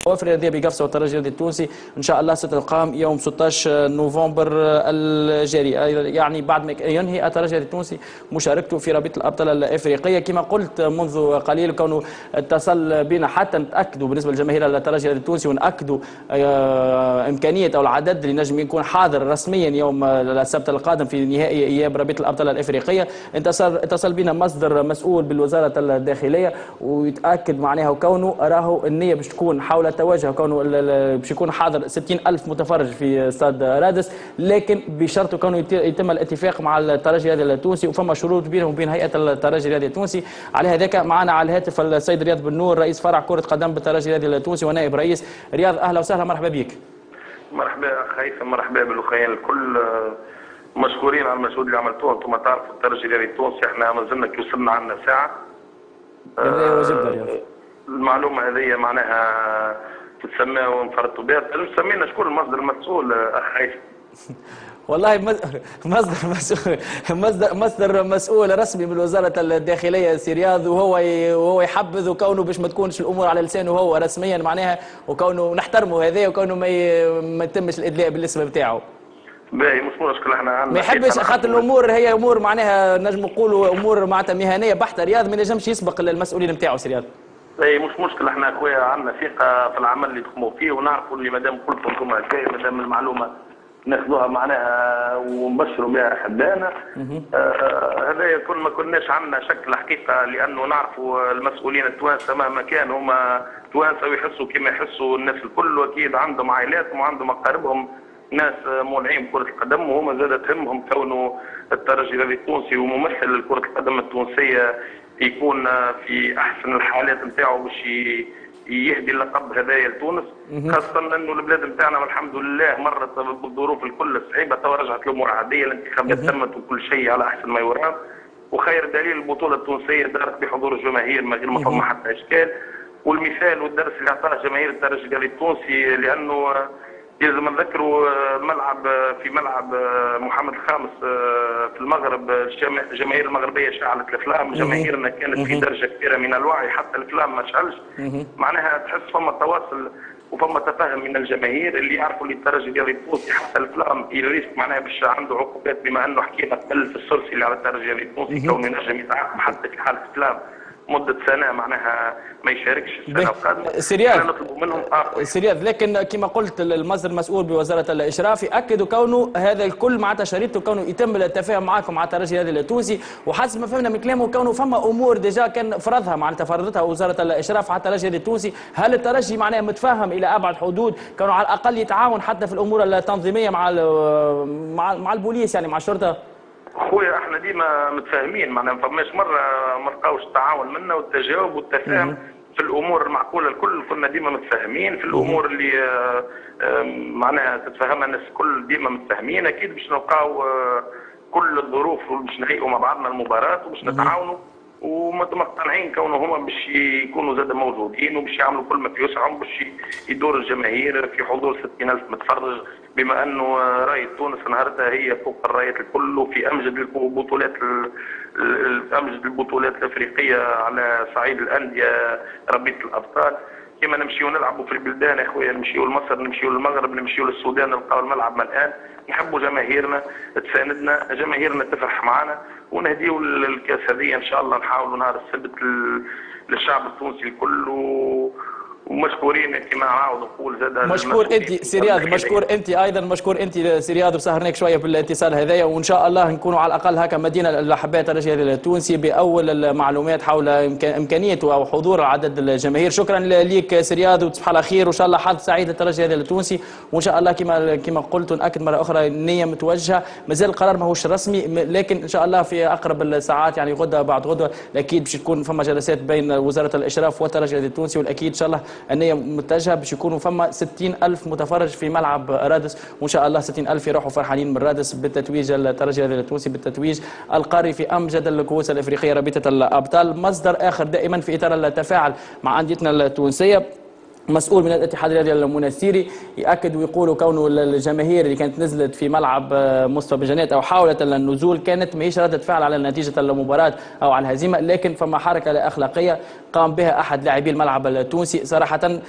الوفرة الرياضية بقفصة والترجي الرياضي التونسي إن شاء الله ستقام يوم 16 نوفمبر الجاري، يعني بعد ما ينهي الترجي التونسي مشاركته في رابطة الأبطال الإفريقية. كما قلت منذ قليل كونه اتصل بنا حتى نتأكدوا بالنسبة لجماهير الترجي التونسي ونأكدوا إمكانية أو العدد اللي نجم يكون حاضر رسميا يوم السبت القادم في نهائي إياب رابطة الأبطال الإفريقية. اتصل بنا مصدر مسؤول بالوزارة الداخلية ويتأكد معناها كونه راهو النية باش تكون حول التوجه، كونه باش يكون حاضر 60,000 متفرج في استاد رادس، لكن بشرط كونه يتم الاتفاق مع الترجي الرياضي التونسي، وفما شروط بينهم وبين هيئة الترجي الرياضي التونسي. على هذاك معنا على الهاتف السيد رياض بن نور رئيس فرع كرة قدم بالترجي الرياضي التونسي ونائب رئيس. رياض أهلا وسهلا، مرحبا بك. مرحبا أخ هيثم، مرحبا بالأخوين الكل، مشكورين على المجهود اللي عملتوه. انتم تعرفوا الترجي الرياضي التونسي احنا ما زلنا كي وصلنا عندنا ساعة. المعلومة هذه معناها تتسمى ونفرطوا بها، سمينا شكون المصدر المسؤول أخ هيثم؟ والله مصدر مسؤول رسمي من وزارة الداخلية سي رياض، وهو يحبذ وكونه باش ما تكونش الأمور على لسانه هو رسميا معناها، وكونه نحترمه هذا، وكونه ما يتمش الإدلاء بالاسم بتاعه. باهي مش مشكل، احنا عندنا ما يحبش خاطر الأمور هي أمور معناها نجم نقولوا أمور معناتها مهنية بحتة. رياض ما ينجمش يسبق المسؤولين نتاعو سي رياض. اي مش مشكل، احنا اخويا عندنا ثقة في العمل اللي تقوموا فيه، ونعرفوا اللي مادام قلتوا انتم هكايا مادام المعلومة ناخذوها معناها ونبشروا بها احبائنا. هذا يكون ما كناش عندنا شك الحقيقه، لانه نعرفوا المسؤولين التوانسه مهما كان هما توانسه ويحسوا كما يحسوا الناس الكل، واكيد عندهم عائلاتهم وعندهم اقاربهم ناس مولعين بكره القدم، وهما زاد تهمهم كونه الترجي الرياضي التونسي وممثل لكره القدم التونسيه يكون في احسن الحالات نتاعو باش يهدي اللقب هذايا لتونس، خاصة انه البلاد نتاعنا والحمد لله مرت بالظروف الكل الصعيبة، تو رجعت الامور عادية، الانتخابات تمت وكل شيء على احسن ما يرام، وخير دليل البطولة التونسية دارت بحضور الجماهير من غير ما فما حتى اشكال، والمثال والدرس اللي اعطاه جماهير الترجي الرياضي التونسي، لانه يلزم نذكروا في ملعب محمد الخامس في المغرب، الجماهير المغربيه شعلت الافلام، جماهيرنا كانت في درجه كبيره من الوعي، حتى الافلام ما شعلش. معناها تحس فما تواصل وفما تفاهم من الجماهير اللي يعرفوا اللي الترجي الرياضي التونسي حتى الافلام يريسك معناها باش عنده عقوبات، بما انه حكينا قبل في السرسي اللي على الترجي الرياضي التونسي كونه ينجم يتعاقب حتى في حاله افلام مدة سنة معناها ما يشاركش السنة القادمة. سرياض نطلب منهم سرياض، لكن كما قلت المصدر المسؤول بوزارة الإشراف يأكدوا كونه هذا الكل معناتها شريطه كونه يتم التفاهم معكم مع الترجي الرياضي التونسي، وحسب ما فهمنا من كلامه كونه فما أمور ديجا كان فرضها معناتها فرضتها وزارة الإشراف على الترجي الرياضي التونسي. هل الترجي معناها متفاهم إلى أبعد حدود كانوا على الأقل يتعاون حتى في الأمور التنظيمية مع البوليس يعني مع الشرطة؟ خويا احنا ديما متفاهمين، معناها ما فماش مره ما لقاوش التعاون منا والتجاوب والتفاهم في الامور المعقوله الكل، كنا ديما متفاهمين في الامور اللي معناها تتفاهمها الناس الكل، ديما متفاهمين. اكيد باش نلقاو كل الظروف باش نهيئوا مع بعضنا المباراه وباش نتعاونوا، ومقتنعين كونه هما باش يكونوا زاد موجودين وباش يعملوا كل ما في وسعهم باش يدور الجماهير في حضور 60,000 متفرج، بما انه رايه تونس نهارتها هي فوق الرايات الكل، وفي امجد البطولات الافريقيه على صعيد الانديه ربية الابطال. كما نمشيو نلعبوا في البلدان يا خويا، نمشيو لمصر، نمشيو للمغرب، نمشيو للسودان، نلقاو الملعب ملآن، نحبوا جماهيرنا تساندنا، جماهيرنا تفرح معنا، ونهديو الكاس هذه ان شاء الله، نحاولوا نهار السبت للشعب التونسي الكل، ومشكورين كما نعاود نقول زاد. مشكور انت سي رياض، مشكور انت ايضا، مشكور انت سي رياض، وسهرناك شويه بالاتصال هذايا، وان شاء الله نكونوا على الاقل هكا مدينه الاحباء الترجي التونسي باول المعلومات حول امكانيه او حضور عدد الجماهير. شكرا ليك سي رياض، وتصبح على خير، وان شاء الله حظ سعيد للترجي التونسي، وان شاء الله كما قلت ونأكد مره اخرى النيه متوجهه، مازال القرار ماهوش رسمي، لكن ان شاء الله في اقرب الساعات يعني غدا بعد غدوه اكيد باش تكون فما جلسات بين وزاره الاشراف والترجي التونسي، والاكيد ان شاء الله النية متجهة باش يكونوا فما 60,000 متفرج في ملعب رادس، وان شاء الله 60,000 يروحوا فرحانين من رادس بالتتويج الترجي التونسي بالتتويج القاري في امجد الكؤوس الافريقيه رابطه الابطال. مصدر اخر دائما في اطار التفاعل مع انديتنا التونسيه، مسؤول من الاتحاد الرياضي المنستيري يأكد ويقول كونه الجماهير اللي كانت نزلت في ملعب مصطفى بجنات او حاولت النزول كانت ماهيش ردة فعل على نتيجة المباراة او على الهزيمة، لكن فما حركة لا اخلاقية قام بها احد لاعبي الملعب التونسي صراحة